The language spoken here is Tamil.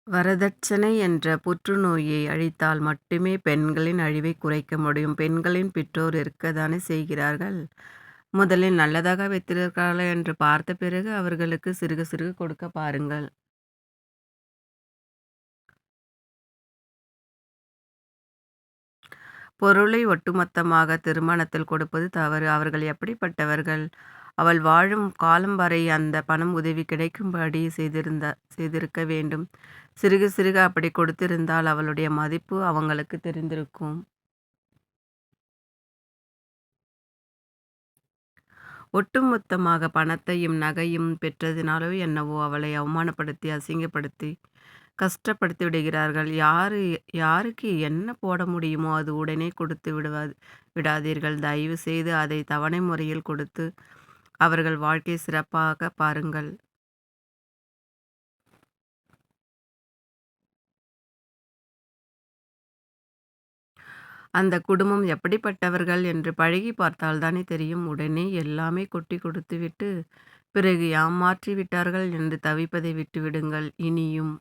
வரதட்சணை என்ற புற்றுநோயை அழித்தால் மட்டுமே பெண்களின் அழிவைக் குறைக்க முடியும். பெண்களின் பெற்றோர் இருக்கத்தானே செய்கிறார்கள். முதலில் நல்லதாக வைத்திருக்கிறார்களா என்று பார்த்த பிறகு அவர்களுக்கு சிறுக சிறுக கொடுக்கப் பாருங்கள். பொருளை ஒட்டுமொத்தமாக திருமணத்தில் கொடுப்பது தவறு. அவர்கள் எப்படிப்பட்டவர்கள்? அவள் வாழும் காலம் வரை அந்த பணம் உதவி கிடைக்கும்படி செய்திருக்க வேண்டும். சிறுக சிறுக அப்படி கொடுத்திருந்தால் அவளுடைய மதிப்பு அவங்களுக்கு தெரிந்திருக்கும். ஒட்டுமொத்தமாக பணத்தையும் நகையும் பெற்றதினாலோ என்னவோ அவளை அவமானப்படுத்தி, அசிங்கப்படுத்தி, கஷ்டப்படுத்தி விடுகிறார்கள். யாருக்கு என்ன போட முடியுமோ அது உடனே கொடுத்து விடாதீர்கள். தயவு செய்து அதை தவணை முறையில் கொடுத்து அவர்கள் வாழ்க்கையை சிறப்பாக பாருங்கள். அந்த குடும்பம் எப்படிப்பட்டவர்கள் என்று பழகி பார்த்தால் தானே தெரியும். உடனே எல்லாமே கொட்டி கொடுத்துவிட்டு பிறகு ஏமாற்றி விட்டார்கள் என்று தவிப்பதை விட்டுவிடுங்கள். இனியும்